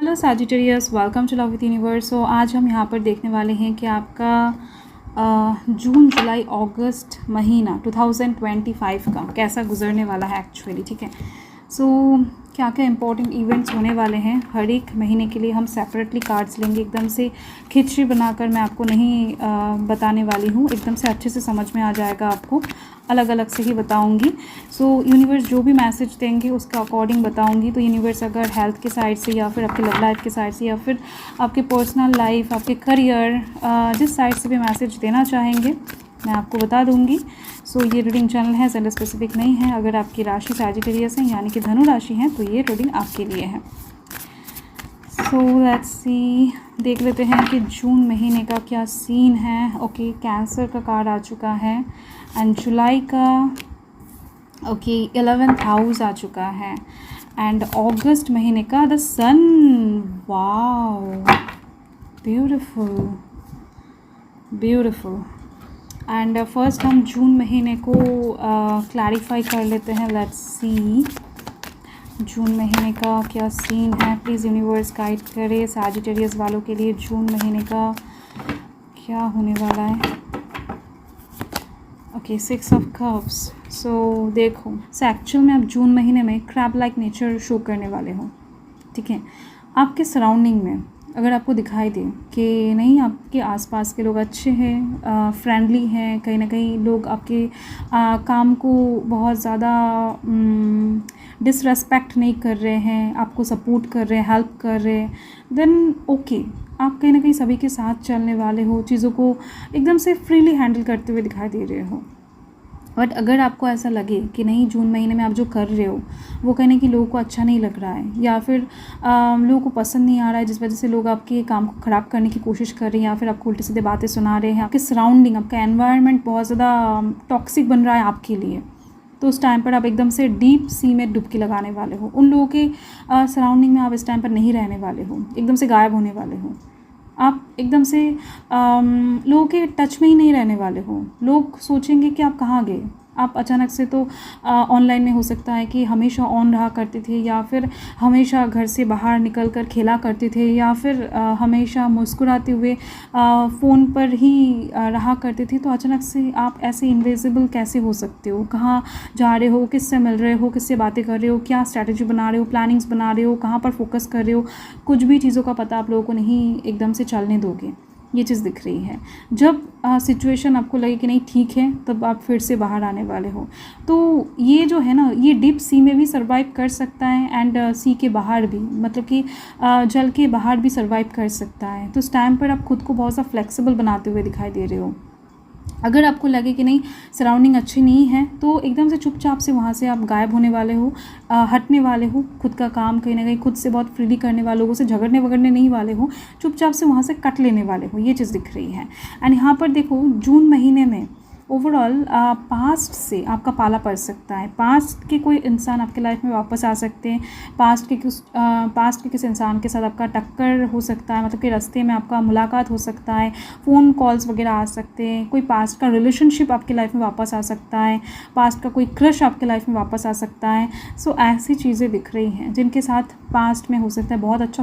Hello Sagittarius, welcome to love with universe. So आज हम यहाँ पर देखने वाले हैं कि आपका जून जुलाई अगस्त महीना 2025 का कैसा गुजरने वाला है एक्चुअली। ठीक है, सो क्या क्या इंपॉर्टेंट इवेंट्स होने वाले हैं हर एक महीने के लिए हम सेपरेटली कार्ड्स लेंगे। एकदम से खिचड़ी बनाकर मैं आपको नहीं बताने वाली हूँ, एकदम से अच्छे से समझ में आ जाएगा आपको, अलग अलग से ही बताऊंगी। सो यूनिवर्स जो भी मैसेज देंगे उसके अकॉर्डिंग बताऊंगी। तो यूनिवर्स अगर हेल्थ के साइड से या फिर आपके लव लाइफ के साइड से या फिर आपके पर्सनल लाइफ, आपके करियर, जिस साइड से भी मैसेज देना चाहेंगे मैं आपको बता दूंगी। सो ये रीडिंग चैनल है, जेंडर स्पेसिफिक नहीं है। अगर आपकी राशि सैजिटेरियस है यानी कि धनु राशि है तो ये रीडिंग आपके लिए है। सो लेट्स सी, देख लेते हैं कि जून महीने का क्या सीन है। ओके, कैंसर का कार्ड आ चुका है एंड जुलाई का 11th हाउस आ चुका है एंड अगस्त महीने का the sun. Wow, beautiful beautiful. And first हम जून महीने को क्लैरिफाई कर लेते हैं। लेट्स सी जून महीने का क्या सीन है। प्लीज़ यूनिवर्स गाइड करे सैजिटेरियस वालों के लिए जून महीने का क्या होने वाला है। Okay, 6 of cups. सो देखो, एक्चुअल में आप जून महीने में क्रैब लाइक नेचर शो करने वाले हो। ठीक है, आपके सराउंडिंग में अगर आपको दिखाई दे कि नहीं आपके आसपास के लोग अच्छे हैं, फ्रेंडली हैं, कहीं ना कहीं लोग आपके काम को बहुत ज़्यादा डिसरेस्पेक्ट नहीं कर रहे हैं, आपको सपोर्ट कर रहे हैं, हेल्प कर रहे हैं, देन ओके, आप कहीं ना कहीं सभी के साथ चलने वाले हो, चीज़ों को एकदम से फ्रीली हैंडल करते हुए दिखाई दे रहे हो। बट अगर आपको ऐसा लगे कि नहीं जून महीने में आप जो कर रहे हो वो कहने कि लोगों को अच्छा नहीं लग रहा है या फिर लोगों को पसंद नहीं आ रहा है, जिस वजह से लोग आपके काम को ख़राब करने की कोशिश कर रहे हैं या फिर आपको उल्टे सीधे बातें सुना रहे हैं, आपके सराउंडिंग, आपका एनवायरनमेंट बहुत ज़्यादा टॉक्सिक बन रहा है आपके लिए, तो उस टाइम पर आप एकदम से डीप सी में डुबकी लगाने वाले हो। उन लोगों के सराउंडिंग में आप इस टाइम पर नहीं रहने वाले हो, एकदम से गायब होने वाले हो। आप एकदम से लोगों के टच में ही नहीं रहने वाले हो। लोग सोचेंगे कि आप कहाँ गए। आप अचानक से तो ऑनलाइन में हो सकता है कि हमेशा ऑन रहा करते थे या फिर हमेशा घर से बाहर निकल कर खेला करते थे या फिर हमेशा मुस्कुराते हुए फ़ोन पर ही रहा करते थे। तो अचानक से आप ऐसे इनविजिबल कैसे हो सकते हो? कहाँ जा रहे हो, किससे मिल रहे हो, किससे बातें कर रहे हो, क्या स्ट्रैटेजी बना रहे हो, प्लानिंग्स बना रहे हो, कहाँ पर फोकस कर रहे हो, कुछ भी चीज़ों का पता आप लोगों को नहीं एकदम से चलने दोगे। ये चीज़ दिख रही है। जब सिचुएशन आपको लगे कि नहीं ठीक है तब आप फिर से बाहर आने वाले हो। तो ये जो है ना, ये डीप सी में भी सर्वाइव कर सकता है एंड सी के बाहर भी, मतलब कि जल के बाहर भी सर्वाइव कर सकता है। तो इस टाइम पर आप खुद को बहुत सा फ्लेक्सिबल बनाते हुए दिखाई दे रहे हो। अगर आपको लगे कि नहीं सराउंडिंग अच्छी नहीं है तो एकदम से चुपचाप से वहाँ से आप गायब होने वाले हो, हटने वाले हो, खुद का काम कहीं ना कहीं खुद से बहुत फ्रीली करने वाले, लोगों से झगड़ने वगड़ने नहीं वाले हो, चुपचाप से वहाँ से कट लेने वाले हो। ये चीज़ दिख रही है। एंड यहाँ पर देखो जून महीने में ओवरऑल पास्ट से आपका पाला पड़ सकता है। पास्ट के कोई इंसान आपके लाइफ में वापस आ सकते हैं। पास्ट के किसी इंसान के साथ आपका टक्कर हो सकता है, मतलब कि रास्ते में आपका मुलाकात हो सकता है, फ़ोन कॉल्स वगैरह आ सकते हैं, कोई पास्ट का रिलेशनशिप आपके लाइफ में वापस आ सकता है, पास्ट का कोई क्रश आपके लाइफ में वापस आ सकता है। सो ऐसी चीज़ें दिख रही हैं जिनके साथ पास्ट में हो सकता है बहुत अच्छा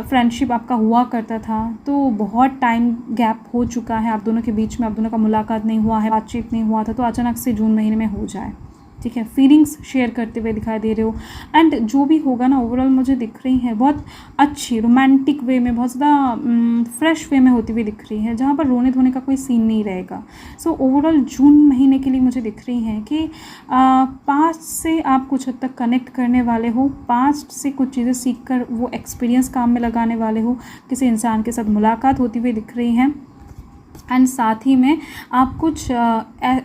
फ्रेंडशिप आपका हुआ करता था। तो बहुत टाइम गैप हो चुका है आप दोनों के बीच में, आप दोनों का मुलाकात नहीं हुआ है, बातचीत नहीं हुआ था, तो अचानक से जून महीने में हो जाए। ठीक है, फीलिंग्स शेयर करते हुए दिखाई दे रहे हो एंड जो भी होगा ना ओवरऑल मुझे दिख रही है बहुत अच्छी रोमांटिक वे में, बहुत ज़्यादा फ्रेश वे में होती हुई दिख रही है, जहाँ पर रोने धोने का कोई सीन नहीं रहेगा। सो ओवरऑल जून महीने के लिए मुझे दिख रही है कि पास्ट से आप कुछ हद तक कनेक्ट करने वाले हो, पास्ट से कुछ चीज़ें सीख कर वो एक्सपीरियंस काम में लगाने वाले हो, किसी इंसान के साथ मुलाकात होती हुई दिख रही है एंड साथ ही में आप कुछ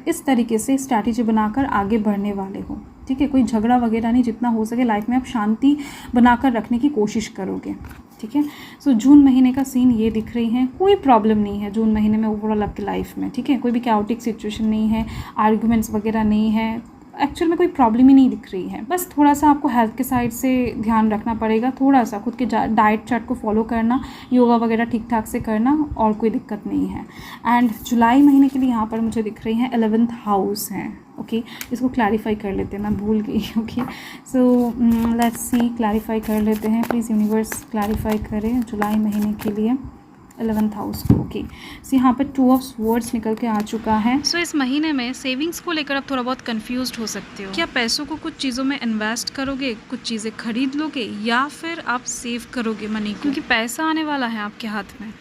इस तरीके से स्ट्रैटेजी बनाकर आगे बढ़ने वाले हो। ठीक है, कोई झगड़ा वगैरह नहीं, जितना हो सके लाइफ में आप शांति बनाकर रखने की कोशिश करोगे। ठीक है, सो जून महीने का सीन ये दिख रही है। कोई प्रॉब्लम नहीं है जून महीने में ओवरऑल आपकी लाइफ में। ठीक है, कोई भी कैओटिक सिचुएशन नहीं है, आर्गूमेंट्स वगैरह नहीं है, एक्चुअल में कोई प्रॉब्लम ही नहीं दिख रही है। बस थोड़ा सा आपको हेल्थ के साइड से ध्यान रखना पड़ेगा, थोड़ा सा खुद के डाइट चार्ट को फॉलो करना, योगा वगैरह ठीक ठाक से करना, और कोई दिक्कत नहीं है। एंड जुलाई महीने के लिए यहाँ पर मुझे दिख रही है 11th हाउस है। ओके इसको क्लैरिफाई कर लेते हैं, मैं भूल गई। Okay so let's see, clarify कर लेते हैं। प्लीज़ यूनिवर्स क्लैरिफाई करें जुलाई महीने के लिए 11th हाउस को। ओके सो यहाँ पर 2 ऑफ स्वॉर्ड्स निकल के आ चुका है। सो इस महीने में सेविंग्स को लेकर आप थोड़ा बहुत कंफ्यूज्ड हो सकते हो। क्या पैसों को कुछ चीज़ों में इन्वेस्ट करोगे, कुछ चीज़ें खरीद लोगे, या फिर आप सेव करोगे मनी को, क्योंकि पैसा आने वाला है आपके हाथ में।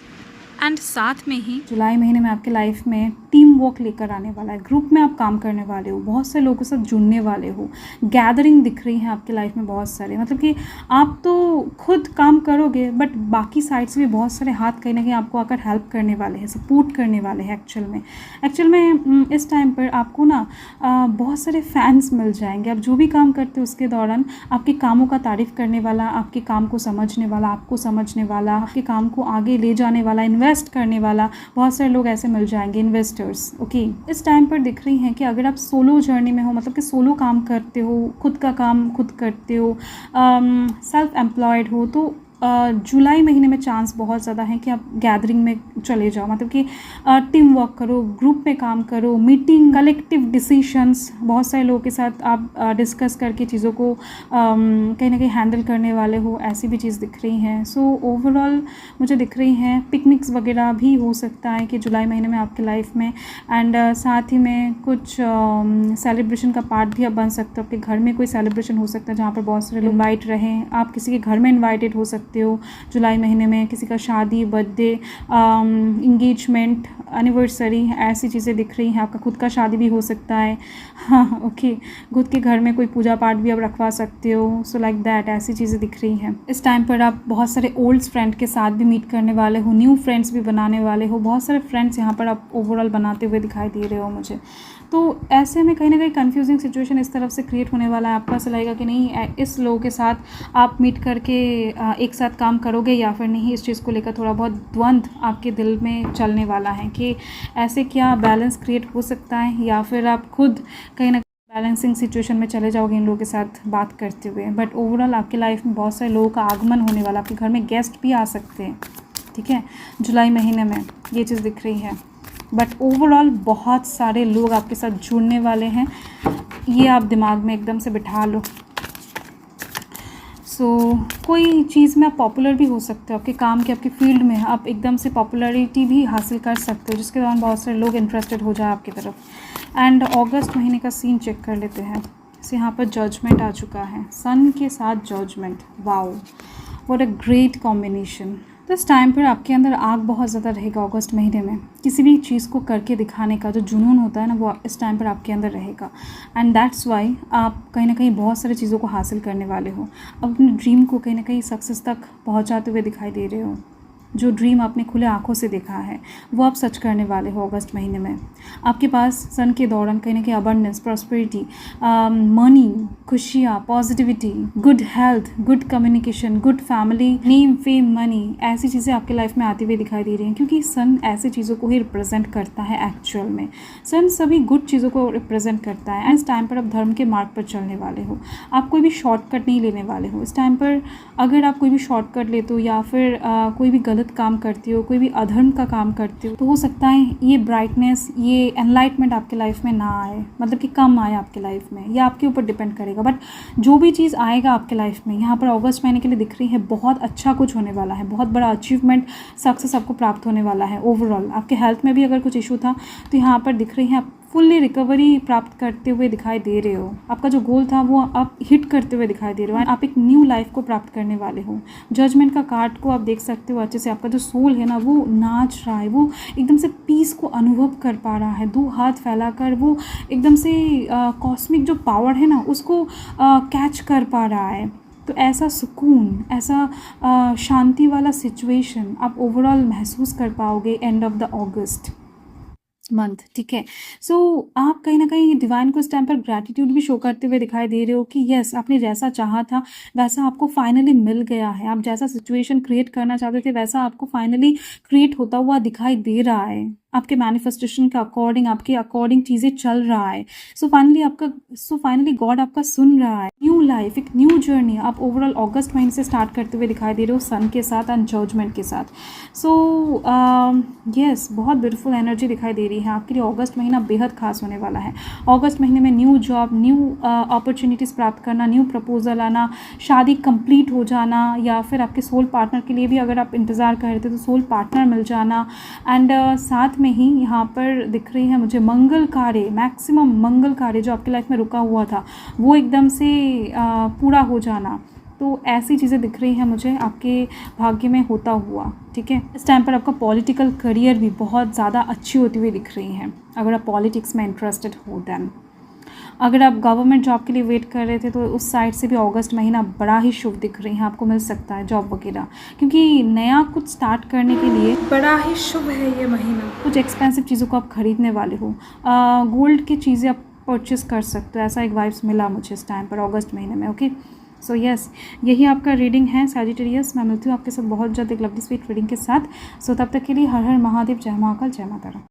एंड साथ में ही जुलाई महीने में आपके लाइफ में टीम वर्क लेकर आने वाला है। ग्रुप में आप काम करने वाले हो, बहुत से लोगों के साथ जुड़ने वाले हो, गैदरिंग दिख रही है आपके लाइफ में बहुत सारे। मतलब कि आप तो खुद काम करोगे बट बाकी साइड से भी बहुत सारे हाथ कहीं ना कहीं आपको आकर हेल्प करने वाले हैं, सपोर्ट करने वाले हैं। एक्चुअल में इस टाइम पर आपको ना बहुत सारे फैंस मिल जाएंगे। आप जो भी काम करते हो उसके दौरान आपके कामों का तारीफ़ करने वाला, आपके काम को समझने वाला, आपको समझने वाला, आपके काम को आगे ले जाने वाला, इन्वेस्ट करने वाला, बहुत सारे लोग ऐसे मिल जाएंगे, इन्वेस्टर्स। ओके इस टाइम पर दिख रही हैं कि अगर आप सोलो जर्नी में हो, मतलब कि सोलो काम करते हो, खुद का काम खुद करते हो, सेल्फ एम्प्लॉयड हो, तो जुलाई महीने में चांस बहुत ज़्यादा है कि आप गैदरिंग में चले जाओ। मतलब कि टीम वर्क करो, ग्रुप में काम करो, मीटिंग, कलेक्टिव डिसीशंस, बहुत सारे लोगों के साथ आप डिस्कस करके चीज़ों को कहीं ना कहीं हैंडल करने वाले हो, ऐसी भी चीज़ दिख रही हैं। सो ओवरऑल मुझे दिख रही हैं पिकनिक्स वगैरह भी हो सकता है कि जुलाई महीने में आपके लाइफ में। एंड साथ ही में कुछ सेलिब्रेशन का पार्ट भी आप बन सकते हो। आपके घर में कोई सेलिब्रेशन हो सकता है जहाँ पर बहुत सारे लोग इन्वाइट रहें। आप किसी के घर में इन्वाइटेड हो सकते हो जुलाई महीने में, किसी का शादी, बर्थडे, इंगेजमेंट, एनिवर्सरी, ऐसी चीज़ें दिख रही हैं। आपका खुद का शादी भी हो सकता है। हाँ ओके, खुद के घर में कोई पूजा पाठ भी आप रखवा सकते हो। सो लाइक दैट, ऐसी चीज़ें दिख रही हैं। इस टाइम पर आप बहुत सारे ओल्ड फ्रेंड के साथ भी मीट करने वाले हो, न्यू फ्रेंड्स भी बनाने वाले हो। बहुत सारे फ्रेंड्स यहाँ पर आप ओवरऑल बनाते हुए दिखाई दे रहे हो मुझे। तो ऐसे में कहीं ना कहीं कंफ्यूजिंग सिचुएशन इस तरफ से क्रिएट होने वाला है। आपको ऐसा लगेगा कि नहीं इस लोगों के साथ आप मीट करके एक साथ काम करोगे या फिर नहीं। इस चीज़ को लेकर थोड़ा बहुत द्वंद्व आपके दिल में चलने वाला है कि ऐसे क्या बैलेंस क्रिएट हो सकता है, या फिर आप खुद कहीं ना बैलेंसिंग सिचुएशन में चले जाओगे इन लोगों के साथ बात करते हुए। बट ओवरऑल आपके लाइफ में बहुत सारे लोगों का आगमन होने वाला, आपके घर में गेस्ट भी आ सकते हैं, ठीक है, जुलाई महीने में ये चीज़ दिख रही है। बट ओवरऑल बहुत सारे लोग आपके साथ जुड़ने वाले हैं, ये आप दिमाग में एकदम से बिठा लो। कोई चीज़ में आप पॉपुलर भी हो सकते हो, आपके काम के, आपके फील्ड में आप एकदम से पॉपुलैरिटी भी हासिल कर सकते हो, जिसके दौरान बहुत सारे लोग इंटरेस्टेड हो जाए आपकी तरफ। एंड अगस्त महीने का सीन चेक कर लेते हैं। यहाँ पर जजमेंट आ चुका है, सन के साथ judgement. Wow, what a great combination. तो इस टाइम पर आपके अंदर आग बहुत ज़्यादा रहेगा। अगस्त महीने में किसी भी चीज़ को करके दिखाने का जो जुनून होता है ना, वो इस टाइम पर आपके अंदर रहेगा। एंड दैट्स वाई आप कहीं ना कहीं बहुत सारी चीज़ों को हासिल करने वाले हो। अपने ड्रीम को कहीं ना कहीं सक्सेस तक पहुंचाते हुए दिखाई दे रहे हो। जो ड्रीम आपने खुले आंखों से देखा है वो आप सच करने वाले हो अगस्त महीने में। आपके पास सन के दौरान कहीं ना कहीं अबंडेंस, प्रॉस्पेरिटी, मनी, खुशियाँ, positivity, good health, good communication, good family, name, fame, money, ऐसी चीज़ें आपके लाइफ में आती हुई दिखाई दे रही हैं, क्योंकि सन ऐसी चीज़ों को ही रिप्रेजेंट करता है। एक्चुअल में सन सभी गुड चीज़ों को रिप्रेजेंट करता है। इस टाइम पर आप धर्म के मार्ग पर चलने वाले हो। आप कोई भी शॉर्टकट नहीं लेने वाले हो इस टाइम पर। अगर आप कोई भी शॉर्टकट लेते हो या फिर कोई भी गलत काम करते हो, कोई भी अधर्म का काम करते हो, तो हो सकता है ये ब्राइटनेस, ये एनलाइटमेंट आपके लाइफ में ना आए, मतलब कि कम आए आपके लाइफ में, या आपके ऊपर डिपेंड करेगा। बट जो भी चीज़ आएगा आपके लाइफ में, यहाँ पर अगस्त महीने के लिए दिख रही है बहुत अच्छा कुछ होने वाला है, बहुत बड़ा अचीवमेंट, सक्सेस आपको प्राप्त होने वाला है। ओवरऑल आपके हेल्थ में भी अगर कुछ इशू था तो यहाँ पर दिख रही है आप फुल्ली रिकवरी प्राप्त करते हुए दिखाई दे रहे हो। आपका जो गोल था वो आप हिट करते हुए दिखाई दे रहे हो। आप एक न्यू लाइफ को प्राप्त करने वाले हो। जजमेंट का कार्ड को आप देख सकते हो अच्छे से। आपका जो सोल है ना वो नाच रहा है, वो एकदम से पीस को अनुभव कर पा रहा है। दो हाथ फैलाकर वो एकदम से कॉस्मिक जो पावर है ना उसको कैच कर पा रहा है। तो ऐसा सुकून, ऐसा शांति वाला सिचुएशन आप ओवरऑल महसूस कर पाओगे end of the August month, ठीक है। सो आप कहीं ना कहीं डिवाइन को इस टाइम पर ग्रैटिट्यूड भी शो करते हुए दिखाई दे रहे हो कि यस, आपने जैसा चाहा था वैसा आपको फाइनली मिल गया है। आप जैसा सिचुएशन क्रिएट करना चाहते थे वैसा आपको फाइनली क्रिएट होता हुआ दिखाई दे रहा है। आपके मैनिफेस्टेशन के अकॉर्डिंग, आपके अकॉर्डिंग चीज़ें चल रहा है। सो फाइनली गॉड आपका सुन रहा है। न्यू लाइफ, एक न्यू जर्नी आप ओवरऑल अगस्त महीने से स्टार्ट करते हुए दिखाई दे रहे हो, सन के साथ एंड जजमेंट के साथ। सो यस, बहुत ब्यूटीफुल एनर्जी दिखाई दे रही है आपके लिए। अगस्त महीना बेहद खास होने वाला है। अगस्त महीने में न्यू जॉब, न्यू अपॉर्चुनिटीज़ प्राप्त करना, न्यू प्रपोजल आना, शादी कंप्लीट हो जाना, या फिर आपके सोल पार्टनर के लिए भी अगर आप इंतज़ार कर रहे थे तो सोल पार्टनर मिल जाना। एंड साथ में ही यहाँ पर दिख रही है मुझे मंगल कार्य, मैक्सिमम मंगल कार्य जो आपकी लाइफ में रुका हुआ था वो एकदम से पूरा हो जाना। तो ऐसी चीज़ें दिख रही हैं मुझे आपके भाग्य में होता हुआ। ठीक है, इस टाइम पर आपका पॉलिटिकल करियर भी बहुत ज़्यादा अच्छी होती हुई दिख रही है, अगर आप पॉलिटिक्स में इंटरेस्टेड हो दैन। अगर आप गवर्नमेंट जॉब के लिए वेट कर रहे थे तो उस साइड से भी अगस्त महीना बड़ा ही शुभ दिख रही है, आपको मिल सकता है जॉब वगैरह, क्योंकि नया कुछ स्टार्ट करने के लिए बड़ा ही शुभ है ये महीना। कुछ एक्सपेंसिव चीज़ों को आप खरीदने वाले हो, गोल्ड की चीज़ें आप परचेस कर सकते हो, ऐसा एक वाइब्स मिला मुझे इस टाइम पर अगस्त महीने में। ओके, सो यस, यही आपका रीडिंग है सैजिटेरियस। मैं मिलती हूँ आपके साथ बहुत जल्द एक लवली स्वीट रीडिंग के साथ। सो तब तक के लिए हर हर महादेव, जय महाकाल, जय माता रानी।